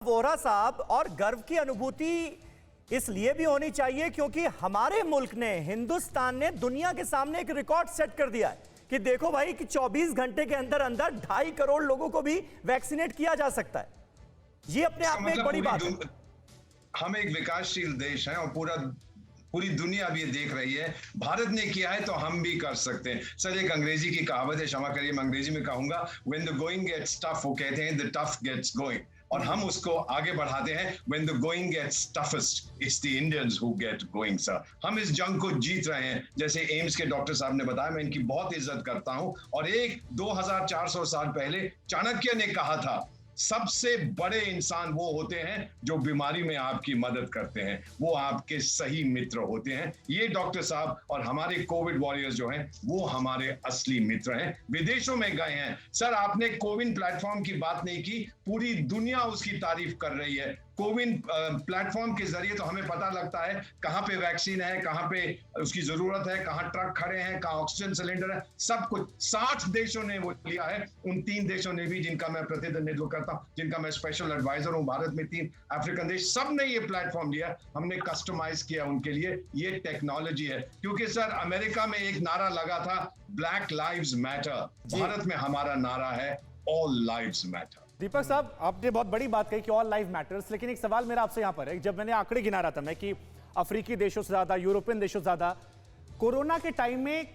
वोहरा साहब, और गर्व की अनुभूति इसलिए भी होनी चाहिए क्योंकि हमारे मुल्क ने, हिंदुस्तान ने दुनिया के सामने एक रिकॉर्ड सेट कर दिया है कि देखो भाई कि 24 घंटे के अंदर अंदर 2.5 करोड़ लोगों को भी वैक्सीनेट किया जा सकता है। ये अपने आप में एक बड़ी बात है। हम एक विकासशील देश हैं और पूरी दुनिया भी ये देख रही है। भारत ने किया है तो हम भी कर सकते हैं। सर, एक अंग्रेजी की कहावत है, क्षमा करिए मैं अंग्रेजी में कहूंगा, when the going gets tough, वो कहते हैं द टफ गेट्स गोइंग, और हम उसको आगे बढ़ाते हैं, when the going gets toughest, it's the Indians who get going. Sir, हम इस जंग को जीत रहे हैं। जैसे एम्स के डॉक्टर साहब ने बताया, मैं इनकी बहुत इज्जत करता हूं, और 2400 साल पहले चाणक्य ने कहा था, सबसे बड़े इंसान वो होते हैं जो बीमारी में आपकी मदद करते हैं, वो आपके सही मित्र होते हैं। ये डॉक्टर साहब और हमारे कोविड वॉरियर्स जो हैं, वो हमारे असली मित्र हैं। विदेशों में गए हैं। सर, आपने कोविन प्लेटफॉर्म की बात नहीं की, पूरी दुनिया उसकी तारीफ कर रही है। कोविन प्लेटफॉर्म के जरिए तो हमें पता लगता है कहां पे वैक्सीन है, कहां पे उसकी जरूरत है, कहां ट्रक खड़े हैं, कहां ऑक्सीजन सिलेंडर है, सब कुछ 60 देशों ने वो लिया है। उन 3 देशों ने भी, जिनका मैं प्रतिनिधित्व करता हूं, जिनका मैं स्पेशल एडवाइजर हूं, भारत में 3 अफ्रीकन देश, सब ने ये प्लेटफॉर्म लिया। हमने कस्टमाइज किया उनके लिए। ये टेक्नोलॉजी है, क्योंकि सर अमेरिका में एक नारा लगा था, ब्लैक लाइव्स मैटर। भारत में हमारा नारा है, ऑल लाइव्स मैटर। दीपक साहब, आपने बहुत बड़ी बात कही कि ऑल लाइफ मैटर्स, लेकिन एक सवाल मेरा आपसे यहां पर है। जब मैंने आंकड़े गिना रहा था मैं कि अफ्रीकी देशों से ज्यादा, यूरोपियन देशों से ज्यादा कोरोना के टाइम में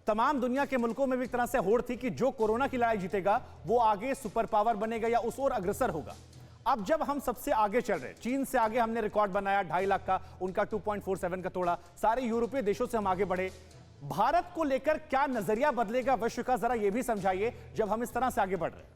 तमाम दुनिया के मुल्कों में भी एक तरह से होड़ थी कि जो कोरोना की लड़ाई जीतेगा वो आगे सुपर पावर बनेगा या उस ओर अग्रसर होगा। अब जब हम सबसे आगे चल रहे हैं, चीन से आगे हमने रिकॉर्ड बनाया 2.5 लाख का, उनका 2.47 का तोड़ा, सारे यूरोपीय देशों से हम आगे बढ़े। भारत को लेकर क्या नजरिया बदलेगा विश्व का, जरा यह भी समझाइए जब हम इस तरह से आगे बढ़ रहे हैं।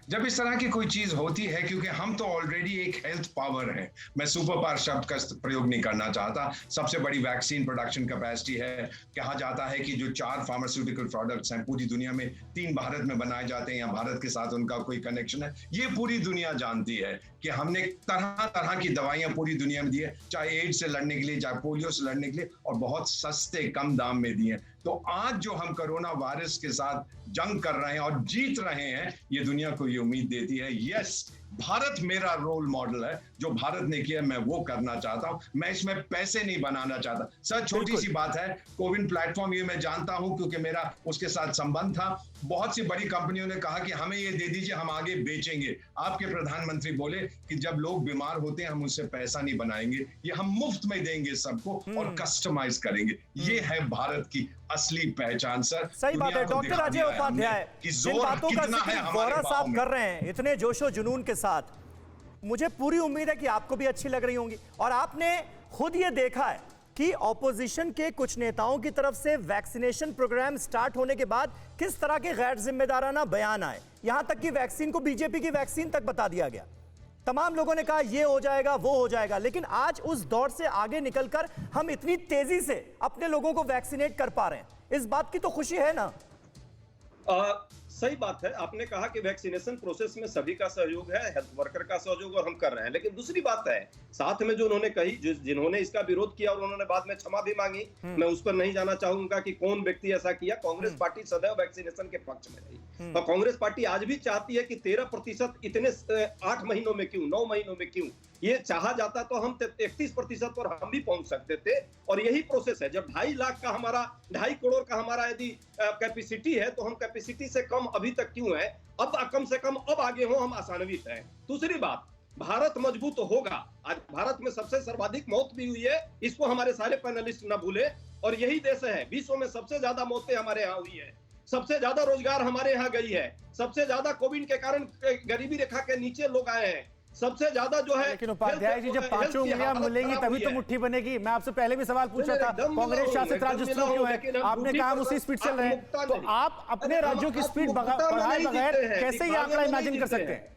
जब इस तरह की कोई चीज होती है, क्योंकि हम तो ऑलरेडी एक हेल्थ पावर है, मैं सुपर पावर शब्द का प्रयोग नहीं करना चाहता। सबसे बड़ी वैक्सीन प्रोडक्शन कैपेसिटी है। कहा जाता है कि जो 4 फार्मास्यूटिकल प्रोडक्ट्स हैं पूरी दुनिया में, 3 भारत में बनाए जाते हैं या भारत के साथ उनका कोई कनेक्शन है। ये पूरी दुनिया जानती है कि हमने तरह तरह की दवाइयां पूरी दुनिया में दी है, चाहे एड्स से लड़ने के लिए, चाहे पोलियो से लड़ने के लिए, और बहुत सस्ते कम दाम में दिए। तो आज जो हम कोरोना वायरस के साथ जंग कर रहे हैं और जीत रहे हैं, ये दुनिया को ये उम्मीद देती है, यस, भारत मेरा रोल मॉडल है। जो भारत ने किया मैं वो करना चाहता हूं। मैं इसमें पैसे नहीं बनाना चाहता। सर, छोटी सी बात है, कोविन प्लेटफॉर्म ये मैं जानता हूं क्योंकि मेरा उसके साथ संबंध था। बहुत सी बड़ी कंपनियों ने कहा कि हमें ये दे दीजिए, हम आगे बेचेंगे। आपके प्रधानमंत्री बोले कि जब लोग बीमार होते हैं हम उनसे पैसा नहीं बनाएंगे, ये हम मुफ्त में देंगे सबको और कस्टमाइज करेंगे। ये है भारत की असली पहचान। सर, सही बात है। डॉक्टर अजय उपाध्याय, जिन बातों का जिक्र वोहरा साहब कर रहे हैं इतने जोशो जुनून के साथ, मुझे पूरी उम्मीद है कि आपको भी अच्छी लग रही होंगी। और आपने खुद ये देखा है कि ऑपोजिशन के कुछ नेताओं की तरफ से वैक्सीनेशन प्रोग्राम स्टार्ट होने के बाद किस तरह के गैर जिम्मेदाराना बयान आए। यहां तक कि वैक्सीन को बीजेपी की वैक्सीन तक बता दिया गया। तमाम लोगों ने कहा ये हो जाएगा, वो हो जाएगा। लेकिन आज उस दौर से आगे निकलकर हम इतनी तेजी से अपने लोगों को वैक्सीनेट कर पा रहे हैं, इस बात की तो खुशी है ना? सही बात है। आपने कहा कि वैक्सीनेशन प्रोसेस में सभी का सहयोग है, हेल्थ वर्कर का सहयोग, और हम कर रहे हैं। लेकिन दूसरी बात है, साथ में जो उन्होंने कही, जिन्होंने इसका विरोध किया और उन्होंने बाद में क्षमा भी मांगी, मैं उस पर नहीं जाना चाहूंगा कि कौन व्यक्ति ऐसा किया। कांग्रेस पार्टी सदैव वैक्सीनेशन के पक्ष में रही, और कांग्रेस पार्टी आज भी चाहती है कि 13% इतने 8 महीनों में क्यों, 9 महीनों में क्यों? ये चाहा जाता तो हम 31% पर हम भी पहुंच सकते थे। और यही प्रोसेस है। जब 2.5 लाख का हमारा, 2.5 करोड़ का हमारा यदि कैपेसिटी है, तो हम कैपेसिटी से कम अभी तक क्यों है? अब कम से कम अब आगे हो, हम आशान्वित हैं। दूसरी बात, भारत मजबूत होगा। आज भारत में सबसे सर्वाधिक मौत भी हुई है, इसको हमारे सारे पैनलिस्ट न भूले। और यही देश है, विश्व में सबसे ज्यादा मौतें हमारे यहाँ हुई है, सबसे ज्यादा रोजगार हमारे यहाँ गई है, सबसे ज्यादा कोविड के कारण गरीबी रेखा के नीचे लोग आए हैं, सबसे ज्यादा जो है। लेकिन उपाध्याय जी, जब 5 उंगलियां मिलेंगी तभी तो मुट्ठी बनेगी। मैं आपसे पहले भी सवाल पूछ रहा था, कांग्रेस शासित राज्य क्यों है? आपने कहा हम उसी स्पीड चल रहे हैं, तो आप अपने राज्यों की स्पीड बढ़ाए बगैर कैसे ये आंकड़ा इमेजिन कर सकते हैं?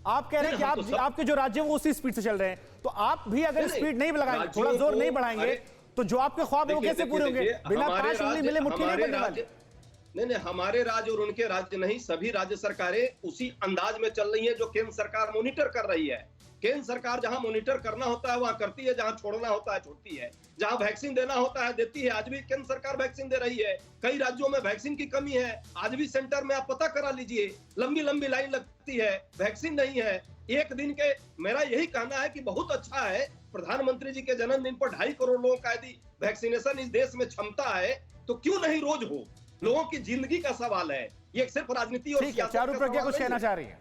आप कह रहे हैं कि आपके जो राज्य वो उसी स्पीड से चल रहे हैं, तो आप भी अगर स्पीड नहीं लगाएंगे, थोड़ा जोर नहीं बढ़ाएंगे, तो जो आपके ख्वाब है वो कैसे पूरे होंगे? बिना 5 उंगली मिले मुट्ठी नहीं बनने वाली। नहीं, हमारे राज्य और उनके राज्य नहीं, सभी राज्य सरकारें उसी अंदाज में चल रही है जो केंद्र सरकार मॉनिटर कर रही है। केंद्र सरकार जहां मॉनिटर करना होता है वहां करती है, जहां छोड़ना होता है छोड़ती है, जहां वैक्सीन देना होता है देती है। आज भी केंद्र सरकार वैक्सीन दे रही है। कई राज्यों में वैक्सीन की कमी है, आज भी सेंटर में आप पता करा लीजिए, लंबी लंबी लाइन लगती है, वैक्सीन नहीं है। एक दिन के, मेरा यही कहना है कि बहुत अच्छा है प्रधानमंत्री जी के जन्मदिन पर 2.5 करोड़ लोगों का यदि वैक्सीनेशन इस देश में क्षमता है तो क्यों नहीं रोज हो। लोगों की जिंदगी का सवाल है, ये सिर्फ राजनीति और सियासत चारू का प्रज्ञा सवाल कुछ नहीं कहना है। चाह रही है।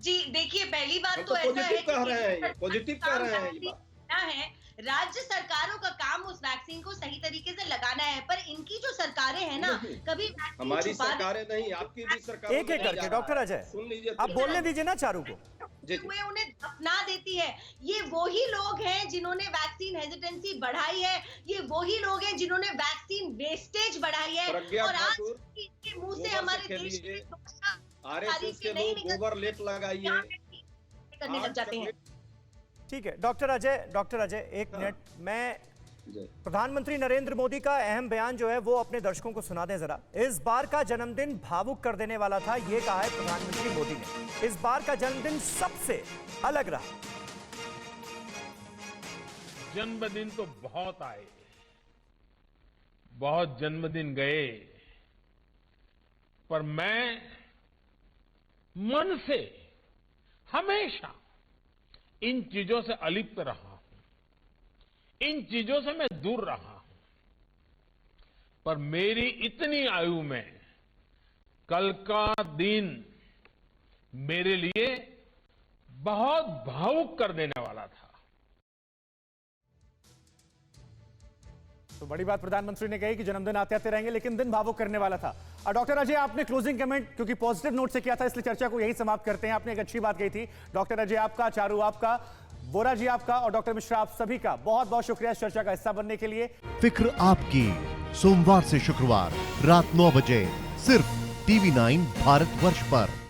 जी देखिए, पहली बात हम तो ऐसा है पॉजिटिव कह रहे हैं, कि पॉजिटिव कह रहे हैं ये बात। है राज्य सरकारों का काम उस वैक्सीन को सही तरीके से लगाना है, पर इनकी जो सरकारें हैं ना, कभी वैक्सीन हमारी छुपा सरकारें नहीं, आपकी भी सरकार एक एक करके डॉक्टर अजय सुन लीजिए, आप बोलने दीजिए ना चारू को। जी, जी। हुए उन्हें दफना देती है। ये वही लोग हैं जिन्होंने वैक्सीन हेजिटेंसी बढ़ाई है, ये वही लोग हैं जिन्होंने वैक्सीन वेस्टेज बढ़ाई है, प्रज्ञा और आज ठाकुर, इनके मुंह से गोबर हमारे से देश खेलिए। में आरएसएस के लोग गोबर लेप लगाइए करने लग जाते हैं। ठीक है डॉक्टर अजय एक मिनट, मैं जी। प्रधानमंत्री नरेंद्र मोदी का अहम बयान जो है वो अपने दर्शकों को सुना दें जरा। इस बार का जन्मदिन भावुक कर देने वाला था, ये कहा है प्रधानमंत्री मोदी ने। इस बार का जन्मदिन सबसे अलग रहा। जन्मदिन तो बहुत आए, बहुत जन्मदिन गए, पर मैं मन से हमेशा इन चीजों से अलिप्त रहा हूं, इन चीजों से मैं दूर रहा हूं। पर मेरी इतनी आयु में कल का दिन मेरे लिए बहुत भावुक कर देने वाला था। तो बड़ी बात प्रधानमंत्री ने कही कि जन्मदिन आते आते रहेंगे, लेकिन दिन भावुक करने वाला था। और डॉक्टर अजय, आपने क्लोजिंग कमेंट क्योंकि पॉजिटिव नोट से किया था, इसलिए चर्चा को यही समाप्त करते हैं। आपने एक अच्छी बात कही थी। डॉक्टर अजय आपका, चारू आपका, वोरा जी आपका और डॉक्टर मिश्रा आप सभी का बहुत बहुत शुक्रिया इस चर्चा का हिस्सा बनने के लिए। फिक्र आपकी, सोमवार से शुक्रवार रात 9 बजे सिर्फ TV9 भारतवर्ष पर।